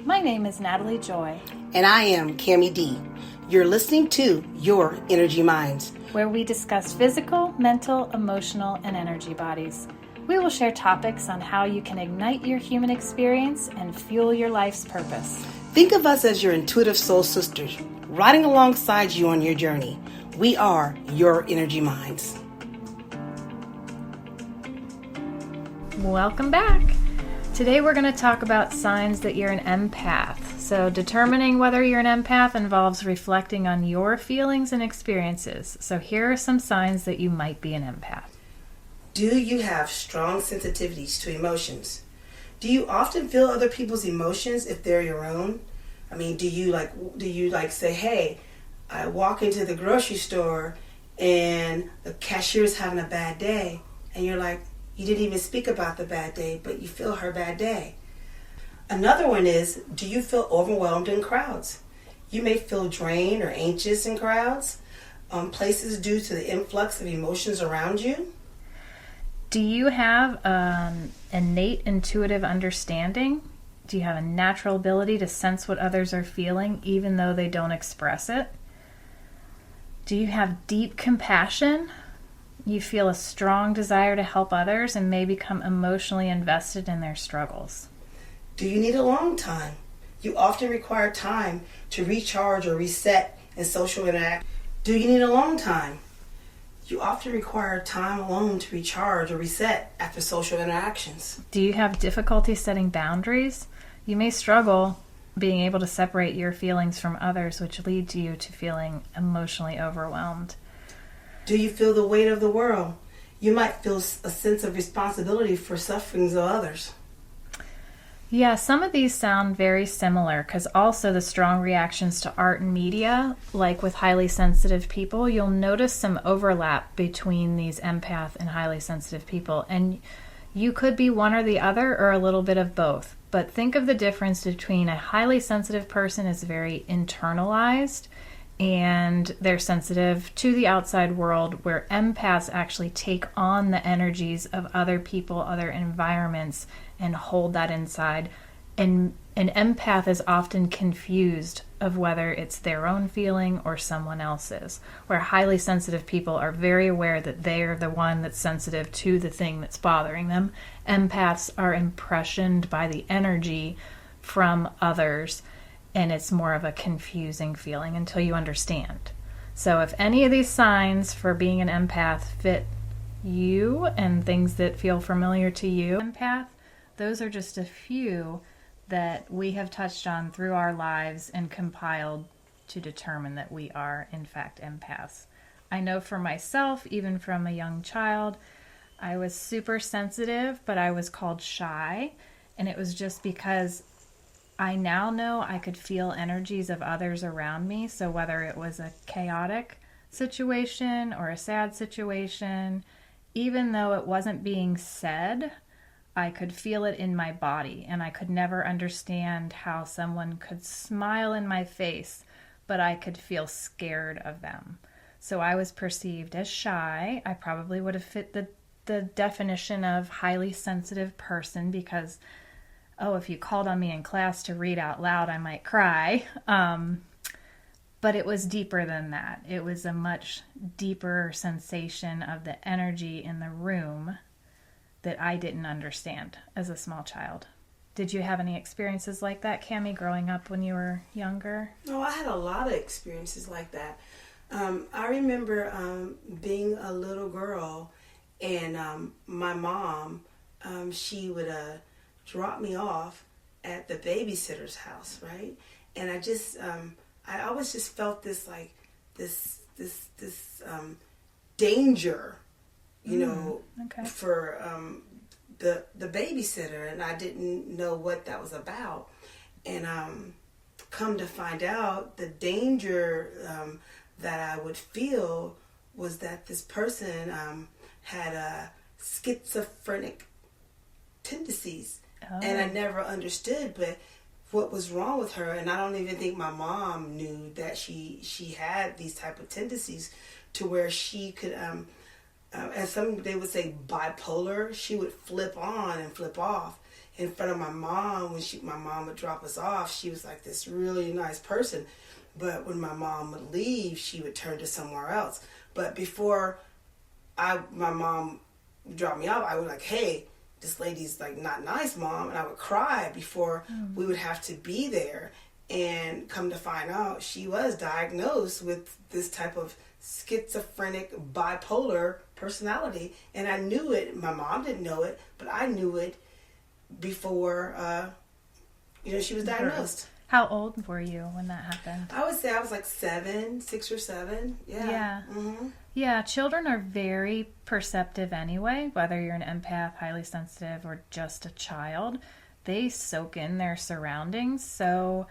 My name is Natalie Joy. And I am Cammie D. You're listening to Your Energy Minds, where we discuss physical, mental, emotional, and energy bodies. We will share topics on how you can ignite your human experience and fuel your life's purpose. Think of us as your intuitive soul sisters, riding alongside you on your journey. We are Your Energy Minds. Welcome back. Today we're going to talk about signs that you're an empath. So determining whether you're an empath involves reflecting on your feelings and experiences. So here are some signs that you might be an empath. Do you have strong sensitivities to emotions? Do you often feel other people's emotions if they're your own? I mean, do you say, hey, I walk into the grocery store and the cashier's having a bad day, and you're like, you didn't even speak about the bad day, but you feel her bad day. Another one is, do you feel overwhelmed in crowds? You may feel drained or anxious in crowds, places due to the influx of emotions around you. Do you have innate intuitive understanding? Do you have a natural ability to sense what others are feeling even though they don't express it? Do you have deep compassion? You feel a strong desire to help others and may become emotionally invested in their struggles. Do you need alone time? You often require time to recharge or reset in social interaction. Do you need alone time? You often require time alone to recharge or reset after social interactions. Do you have difficulty setting boundaries? You may struggle being able to separate your feelings from others, which leads you to feeling emotionally overwhelmed. Do you feel the weight of the world? You might feel a sense of responsibility for sufferings of others. Yeah, some of these sound very similar because also the strong reactions to art and media, like with highly sensitive people, you'll notice some overlap between these empath and highly sensitive people. And you could be one or the other or a little bit of both. But think of the difference between a highly sensitive person is very internalized and they're sensitive to the outside world, where empaths actually take on the energies of other people, other environments, and hold that inside. And an empath is often confused of whether it's their own feeling or someone else's, where highly sensitive people are very aware that they're the one that's sensitive to the thing that's bothering them. Empaths are impressioned by the energy from others, and it's more of a confusing feeling until you understand. So if any of these signs for being an empath fit you and things that feel familiar to you, empath, those are just a few that we have touched on through our lives and compiled to determine that we are, in fact, empaths. I know for myself, even from a young child, I was super sensitive, but I was called shy, and it was just because I now know I could feel energies of others around me. So whether it was a chaotic situation or a sad situation, even though it wasn't being said, I could feel it in my body. And I could never understand how someone could smile in my face, but I could feel scared of them. So I was perceived as shy. I probably would have fit the definition of highly sensitive person because if you called on me in class to read out loud, I might cry. But it was deeper than that. It was a much deeper sensation of the energy in the room that I didn't understand as a small child. Did you have any experiences like that, Cammie, growing up when you were younger? No, I had a lot of experiences like that. I remember being a little girl, and my mom, she would drop me off at the babysitter's house, right? And I always just felt this danger, for the babysitter, and I didn't know what that was about. And come to find out, the danger that I would feel was that this person had schizophrenic tendencies. Oh. And I never understood, but what was wrong with her, and I don't even think my mom knew that she had these type of tendencies to where she could, as they would say bipolar, she would flip on and flip off. in front of my mom, when my mom would drop us off, she was like this really nice person. But when my mom would leave, she would turn to somewhere else. But before my mom dropped me off, I would like, hey, this lady's like not nice, Mom. And I would cry before we would have to be there. And come to find out, she was diagnosed with this type of schizophrenic bipolar personality. And I knew it. My mom didn't know it, but I knew it before, she was diagnosed. How old were you when that happened? I would say I was like 6 or 7. Yeah. Yeah. Mm-hmm. Yeah, children are very perceptive anyway, whether you're an empath, highly sensitive, or just a child. They soak in their surroundings. So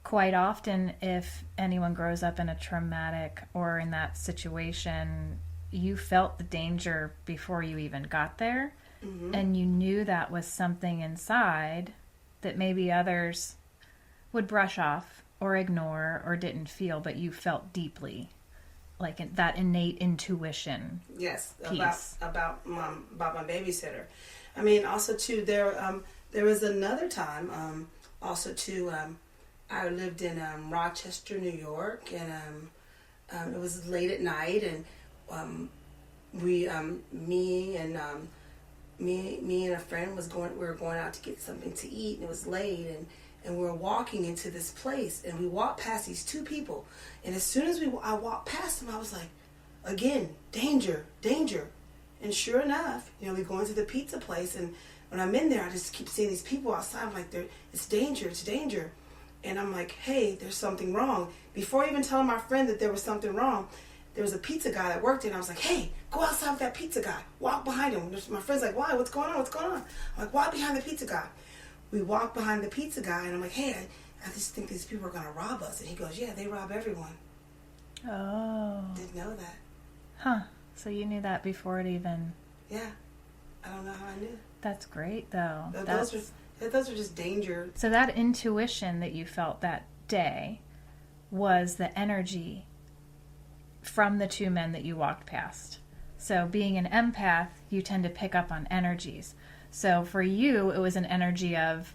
quite often, if anyone grows up in a traumatic or in that situation, you felt the danger before you even got there. Mm-hmm. And you knew that was something inside that maybe others would brush off or ignore or didn't feel, but you felt deeply, like that innate intuition. Yes, piece. about my babysitter. I mean, also too, there was another time. Also too, I lived in Rochester, New York, and it was late at night, and me and a friend we were going out to get something to eat, and it was late, and we were walking into this place, and we walked past these two people, and as soon as I walked past them, I was like, again, danger, danger. And sure enough, we go into the pizza place, and when I'm in there, I just keep seeing these people outside. I'm like, it's danger, it's danger. And I'm like, hey, there's something wrong. Before even telling my friend that there was something wrong, there was a pizza guy that worked there, and I was like, hey, go outside with that pizza guy. Walk behind him. My friend's like, why? What's going on? What's going on? I'm like, walk behind the pizza guy. We walk behind the pizza guy, and I'm like, hey, I just think these people are going to rob us. And he goes, yeah, they rob everyone. Oh. Didn't know that. Huh. So you knew that before it even... Yeah. I don't know how I knew. That's great, though. Those are just danger. So that intuition that you felt that day was the energy from the two men that you walked past. So being an empath, you tend to pick up on energies. So for you, it was an energy of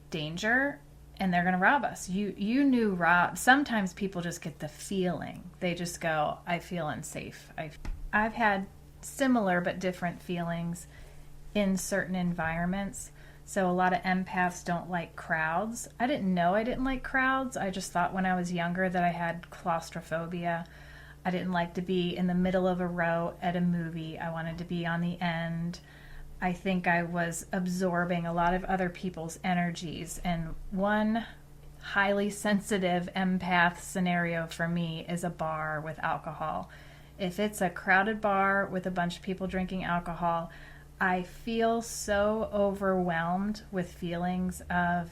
danger, and they're going to rob us. You knew sometimes people just get the feeling. They just go, I feel unsafe. I've had similar but different feelings in certain environments. So a lot of empaths don't like crowds. I didn't know I didn't like crowds. I just thought when I was younger that I had claustrophobia. I didn't like to be in the middle of a row at a movie. I wanted to be on the end. I think I was absorbing a lot of other people's energies. And one highly sensitive empath scenario for me is a bar with alcohol. If it's a crowded bar with a bunch of people drinking alcohol, I feel so overwhelmed with feelings of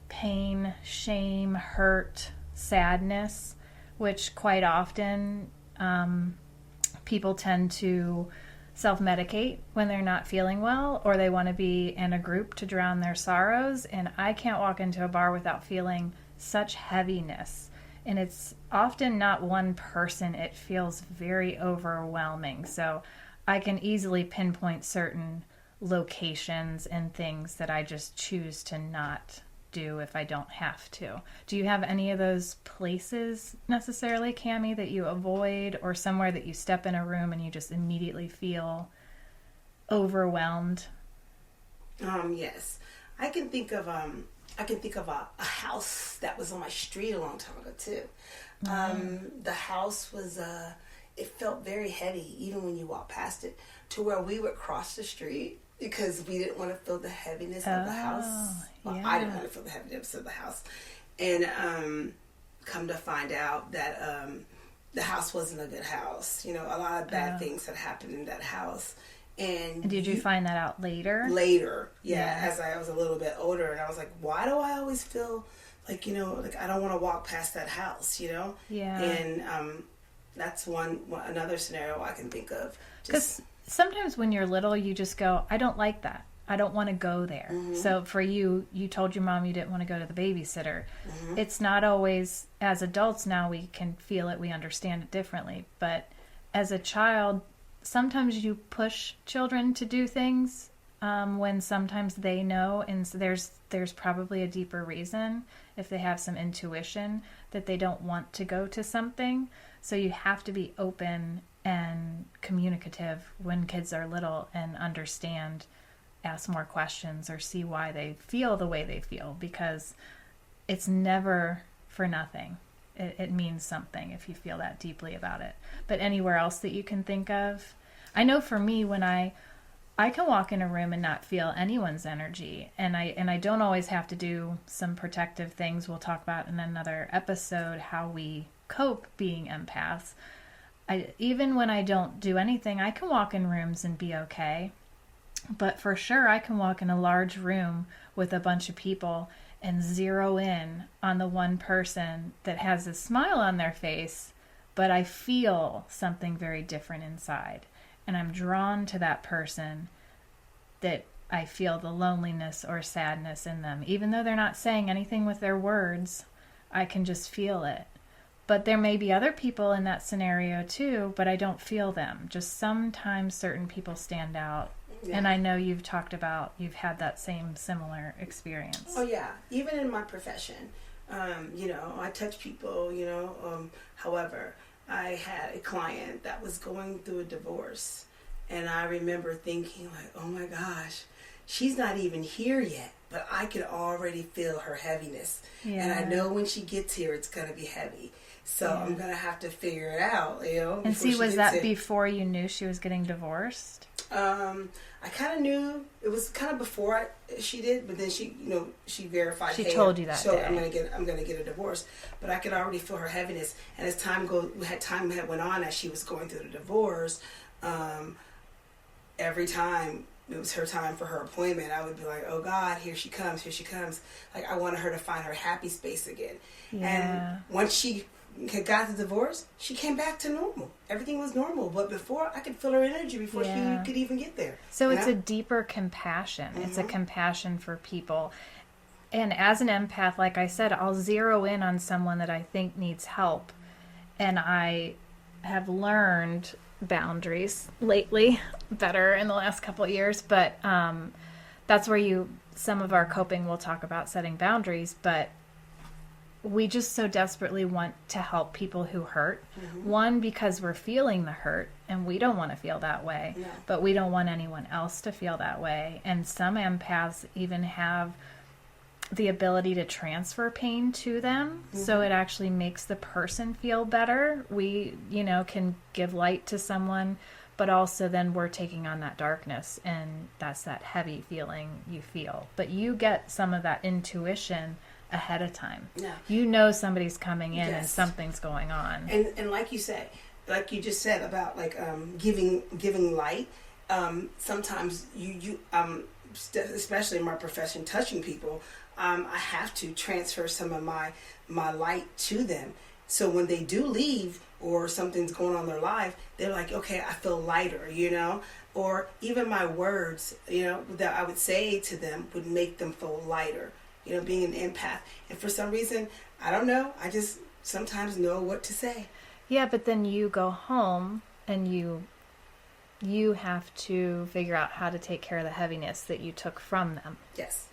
pain, shame, hurt, sadness, which quite often people tend to self-medicate when they're not feeling well, or they want to be in a group to drown their sorrows. And I can't walk into a bar without feeling such heaviness. And it's often not one person. It feels very overwhelming. So I can easily pinpoint certain locations and things that I just choose to not do if I don't have to. Do you have any of those places necessarily, Cammie, that you avoid, or somewhere that you step in a room and you just immediately feel overwhelmed? Yes. I can think of a house that was on my street a long time ago too. The house was it felt very heavy even when you walk past it, to where we would cross the street because we didn't want to feel the heaviness of the house. Well, yeah. I didn't want to feel the heaviness of the house. And come to find out that the house wasn't a good house. A lot of bad things had happened in that house. And did you find that out later? Later, yeah, as I was a little bit older, and I was like, why do I always feel like, like I don't want to walk past that house, Yeah. And that's another scenario I can think of. Because sometimes when you're little, you just go, I don't like that. I don't want to go there. Mm-hmm. So for you told your mom you didn't want to go to the babysitter. Mm-hmm. It's not always, as adults now, we can feel it, we understand it differently. But as a child, sometimes you push children to do things when sometimes they know, and so there's probably a deeper reason if they have some intuition that they don't want to go to something. So you have to be open and communicative when kids are little and understand, ask more questions or see why they feel the way they feel, because it's never for nothing. It means something if you feel that deeply about it. But anywhere else that you can think of, I know for me, when I can walk in a room and not feel anyone's energy, and I don't always have to do some protective things. We'll talk about in another episode how we cope being empaths. Even when I don't do anything, I can walk in rooms and be okay. But for sure, I can walk in a large room with a bunch of people and zero in on the one person that has a smile on their face, but I feel something very different inside. And I'm drawn to that person, that I feel the loneliness or sadness in them. Even though they're not saying anything with their words, I can just feel it. But there may be other people in that scenario too, but I don't feel them. Just sometimes certain people stand out. Yeah. And I know you've talked about, you've had that same similar experience. Oh yeah, even in my profession, I touch people, however, I had a client that was going through a divorce, and I remember thinking like, oh my gosh, she's not even here yet, but I can already feel her heaviness. Yeah. And I know when she gets here, it's going to be heavy. So yeah. I'm going to have to figure it out, And see, was that before you knew she was getting divorced? I kind of knew it was kind of before she did, but then she verified. She told you that. So day. I'm gonna get a divorce, but I could already feel her heaviness. And as time went on, as she was going through the divorce, every time it was her time for her appointment, I would be like, oh God, here she comes. Like I wanted her to find her happy space again. Yeah. And once she had got the divorce, she came back to normal. Everything was normal. But before, I could feel her energy before she could even get there. So it's a deeper compassion. Mm-hmm. It's a compassion for people. And as an empath, like I said, I'll zero in on someone that I think needs help. And I have learned boundaries lately, better in the last couple of years. But that's where some of our coping, we'll talk about setting boundaries. But we just so desperately want to help people who hurt. Mm-hmm. One, because we're feeling the hurt and we don't want to feel that way, but we don't want anyone else to feel that way. And some empaths even have the ability to transfer pain to them. Mm-hmm. So it actually makes the person feel better. We, can give light to someone, but also then we're taking on that darkness, and that's that heavy feeling you feel. But you get some of that intuition ahead of time. Yeah. Somebody's coming in and something's going on. And like you just said about like giving light. Sometimes you especially in my profession, touching people, I have to transfer some of my light to them. So when they do leave or something's going on in their life, they're like, okay, I feel lighter, or even my words, that I would say to them would make them feel lighter. Being an empath. And for some reason, I don't know, I just sometimes know what to say. Yeah, but then you go home and you have to figure out how to take care of the heaviness that you took from them. Yes.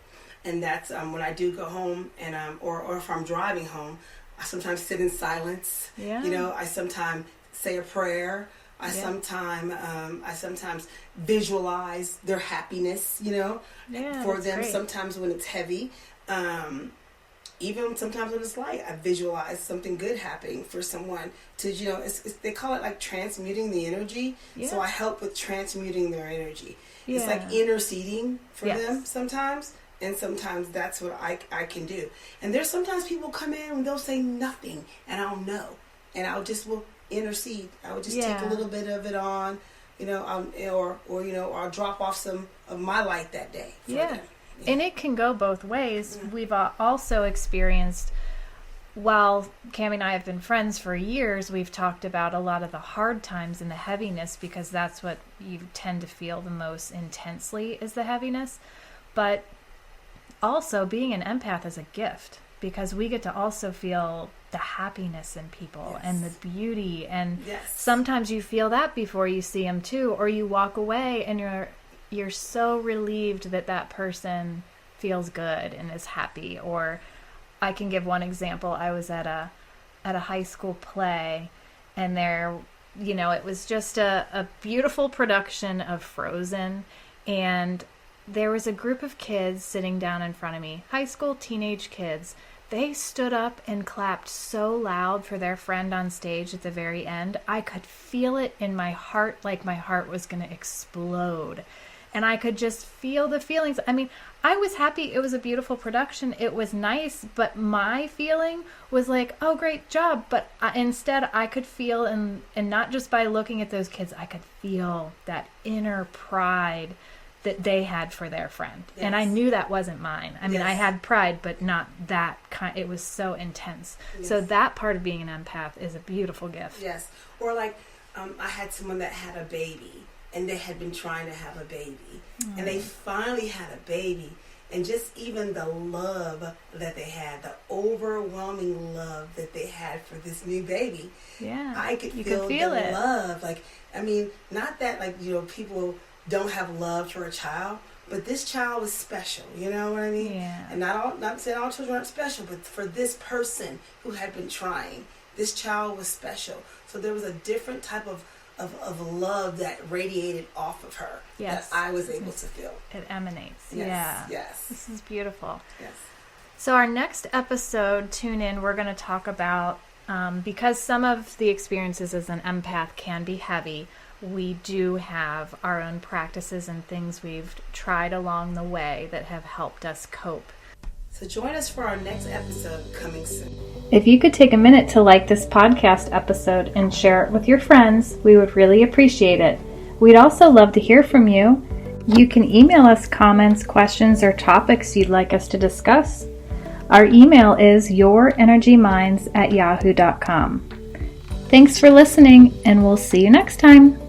And that's when I do go home and or if I'm driving home, I sometimes sit in silence. Yeah. I sometimes say a prayer. I sometimes visualize their happiness, for them. Great. Sometimes when it's heavy, even sometimes when it's light, I visualize something good happening for someone to, they call it like transmuting the energy. Yeah. So I help with transmuting their energy. Yeah. It's like interceding for them sometimes. And sometimes that's what I can do. And there's sometimes people come in and they'll say nothing and I'll know. And will intercede. I would just take a little bit of it on, or I'll drop off some of my light that day for them. Yeah. And it can go both ways. Mm-hmm. We've also experienced, while Cammie and I have been friends for years, we've talked about a lot of the hard times and the heaviness, because that's what you tend to feel the most intensely is the heaviness. But also being an empath is a gift, because we get to also feel the happiness in people and the beauty. And sometimes you feel that before you see them too, or you walk away and you're so relieved that that person feels good and is happy. Or I can give one example. I was at a high school play, and it was just a beautiful production of Frozen, and there was a group of kids sitting down in front of me, high school teenage kids. They stood up and clapped so loud for their friend on stage at the very end. I could feel it in my heart, like my heart was going to explode. And I could just feel the feelings. I mean, I was happy. It was a beautiful production. It was nice. But my feeling was like, oh, great job. But instead, I could feel, and not just by looking at those kids, I could feel that inner pride that they had for their friend. Yes. And I knew that wasn't mine. I mean, I had pride, but not that kind. It was so intense. Yes. So that part of being an empath is a beautiful gift. Yes. Or like, I had someone that had a baby, and they had been trying to have a baby. And they finally had a baby. And just even the love that they had, the overwhelming love that they had for this new baby. Yeah. I could feel the it. Love. Like, I mean, not that, like, people don't have love for a child, but this child was special, you know what I mean? Yeah. And not saying all children aren't special, but for this person who had been trying, this child was special. So there was a different type of love that radiated off of her. Yes. That I was able to feel. It emanates. Yes. Yeah. Yes. This is beautiful. Yes. So our next episode, tune in, we're going to talk about, because some of the experiences as an empath can be heavy, we do have our own practices and things we've tried along the way that have helped us cope. So join us for our next episode coming soon. If you could take a minute to like this podcast episode and share it with your friends, we would really appreciate it. We'd also love to hear from you. You can email us comments, questions, or topics you'd like us to discuss. Our email is yourenergyminds@yahoo.com. Thanks for listening, and we'll see you next time.